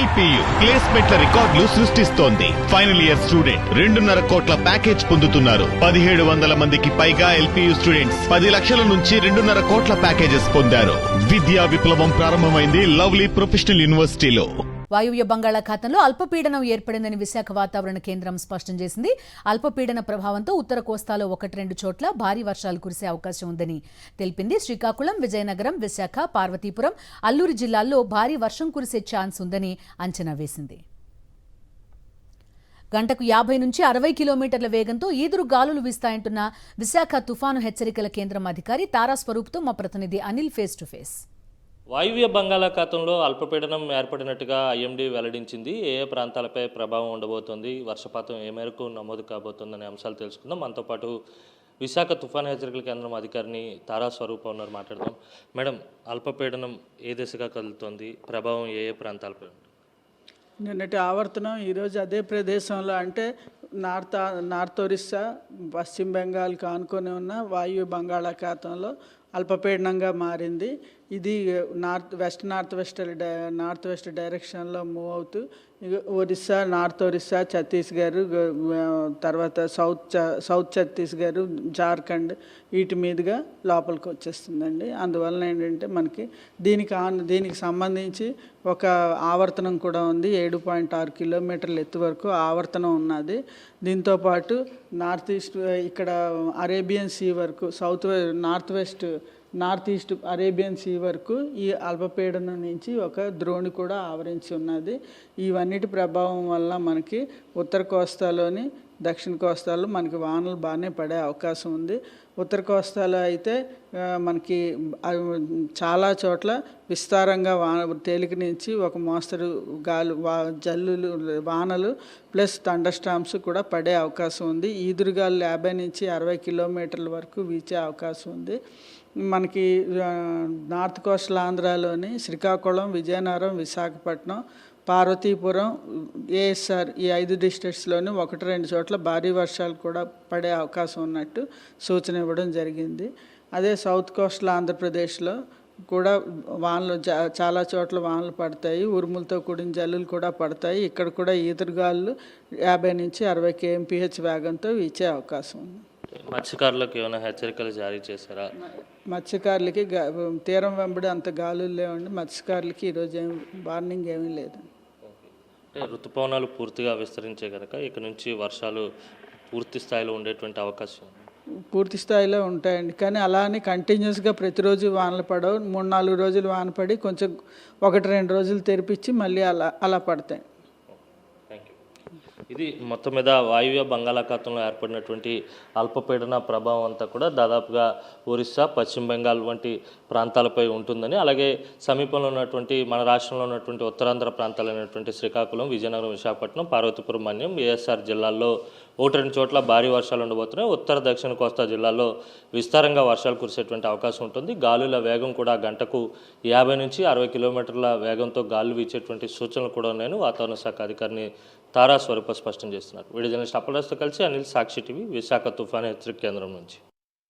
LPU ప్లేస్మెంట్ల రికార్డులు సృష్టిస్తోంది. Final year student 2.5 కోట్ల ప్యాకేజ్ పొందుతున్నారు. 1700 మందికి పైగా ఎల్పియు స్టూడెంట్స్ 10 లక్షల నుంచి 2.5 కోట్ల ప్యాకేజెస్ పొందారు. విద్యా విప్లవం ప్రారంభమైంది లవ్లీ ప్రొఫెషనల్ యూనివర్సిటీలో. వాయువ్య బంగాళాఖాతంలో అల్పపీడనం ఏర్పడిందని విశాఖ వాతావరణ కేంద్రం స్పష్టం చేసింది. అల్పపీడన ప్రభావంతో ఉత్తర కోస్తాలో 1-2 చోట్ల భారీ వర్షాలు కురిసే అవకాశం ఉందని తెలిపింది. శ్రీకాకుళం, విజయనగరం, విశాఖ, పార్వతీపురం, అల్లూరు జిల్లాల్లో భారీ వర్షం కురిసే ఛాన్స్ ఉందని అంచనా వేసింది. గంటకు 50 నుంచి 60 కిలోమీటర్ల వేగంతో ఈదురు గాలులు వీస్తాయంటున్న విశాఖ తుఫాను హెచ్చరికల కేంద్రం అధికారి తారా స్వరూప్తో మా ప్రతినిధి అనిల్ ఫేస్ టు ఫేస్. వాయువ్య బంగాళాఖాతంలో అల్పపీడనం ఏర్పడినట్టుగా ఐఎండీ వెల్లడించింది. ఏ ఏ ప్రాంతాలపై ప్రభావం ఉండబోతోంది, వర్షపాతం ఏ మేరకు నమోదు కాబోతుందనే అంశాలు తెలుసుకుందాం. మనతో పాటు విశాఖ తుఫాను హెచ్చరికల కేంద్రం అధికారిని తారా స్వరూప్ ఉన్నారు, మాట్లాడదాం. మేడం, అల్పపీడనం ఏ దిశగా కదులుతోంది, ప్రభావం ఏ ఏ ప్రాంతాలపై? నిన్నటి ఆవర్తనం ఈరోజు అదే ప్రదేశంలో అంటే నార్త్ ఒరిస్సా, పశ్చిమ బెంగాల్కి ఆనుకొని ఉన్న వాయు బంగాళాఖాతంలో అల్పపీడనంగా మారింది. ఇది నార్త్ వెస్ట్ డైరెక్షన్లో మూవ్ అవుతూ ఒరిస్సా, నార్త్ ఒరిస్సా, ఛత్తీస్గఢ్, తర్వాత సౌత్ ఛత్తీస్గఢ్, జార్ఖండ్ వీటి మీదుగా లోపలికి వచ్చేస్తుందండి. అందువలన ఏంటంటే మనకి దీనికి సంబంధించి ఒక ఆవర్తనం కూడా ఉంది. 7.6 కిలోమీటర్ల ఎత్తు వరకు ఆవర్తనం ఉన్నది. దీంతోపాటు నార్త్ ఈస్ట్ ఇక్కడ అరేబియన్ సీ వరకు నార్త్ ఈస్ట్ అరేబియన్ సీ వరకు ఈ అల్పపీడనం నుంచి ఒక ద్రోణి కూడా ఆవరించి ఉన్నది. ఇవన్నిటి ప్రభావం వల్ల మనకి ఉత్తర కోస్తాలోని దక్షిణ కోస్తాలో మనకి వానలు బాగానే పడే అవకాశం ఉంది. ఉత్తర కోస్తాలో అయితే మనకి చాలా చోట్ల విస్తారంగా తేలిక నుంచి ఒక మోస్తరు జల్లులు, వానలు ప్లస్ థండర్ స్టార్మ్స్ కూడా పడే అవకాశం ఉంది. ఈదురుగాలు 50 నుంచి 60 కిలోమీటర్ల వరకు వీచే అవకాశం ఉంది. మనకి నార్త్ కోస్టల్ ఆంధ్రాలోని శ్రీకాకుళం, విజయనగరం, విశాఖపట్నం, పార్వతీపురం, ఏఎస్ఆర్ ఈ 5 డిస్ట్రిక్ట్స్లోని 1-2 చోట్ల భారీ వర్షాలు కూడా పడే అవకాశం ఉన్నట్టు సూచన ఇవ్వడం జరిగింది. అదే సౌత్ కోస్టల్ ఆంధ్రప్రదేశ్లో కూడా వానలు చాలా చోట్ల వానలు పడతాయి, ఉరుములతో కూడిన జల్లులు కూడా పడతాయి. ఇక్కడ కూడా ఈదురుగాలు 50 నుంచి 60 kmph వేగంతో వీచే అవకాశం ఉంది. మత్స్యకారులకు ఏమైనా హెచ్చరికలు జారీ చేశారా? మత్స్యకారులకి తీరం వెంబడి అంత గాలులు లేవండి. మత్స్యకారులకి ఈరోజు వార్నింగ్ ఏమీ లేదు. ఋతుపవనాలు పూర్తిగా విస్తరించే కనుక ఇక నుంచి వర్షాలు పూర్తి స్థాయిలో ఉండేటువంటి అవకాశం పూర్తి స్థాయిలో ఉంటాయండి. కానీ అలా అని కంటిన్యూస్గా ప్రతిరోజు వానలు పడవు. 3-4 రోజులు వాన పడి కొంచెం 1-2 రోజులు తెరిపించి మళ్ళీ అలా పడతాయి. ఇది మొత్తం మీద వాయువ్య బంగాళాఖాతంలో ఏర్పడినటువంటి అల్పపీడన ప్రభావం అంతా కూడా దాదాపుగా ఒరిస్సా, పశ్చిమ బెంగాల్ వంటి ప్రాంతాలపై ఉంటుందని, అలాగే సమీపంలో ఉన్నటువంటి మన రాష్ట్రంలో ఉన్నటువంటి ఉత్తరాంధ్ర ప్రాంతాలైనటువంటి శ్రీకాకుళం, విజయనగరం, విశాఖపట్నం, పార్వతీపురం, మన్యం, ఏఎస్ఆర్ జిల్లాల్లో 1-2 చోట్ల భారీ వర్షాలు ఉండబోతున్నాయి. ఉత్తర దక్షిణ కోస్తా జిల్లాల్లో విస్తారంగా వర్షాలు కురిసేటువంటి అవకాశం ఉంటుంది. గాలుల వేగం కూడా గంటకు 50 నుంచి 60 కిలోమీటర్ల వేగంతో గాలులు వీచేటువంటి సూచనలు కూడా ఉన్నాయని వాతావరణ శాఖ అధికారిని తారా స్వరూప స్పష్టం చేస్తున్నారు. వీడియో జర్నలిస్ట్ అప్పలరాజుతో కలిసి అనిల్, సాక్షి టీవీ, విశాఖ తుఫాను హెచ్చరిక కేంద్రం నుంచి.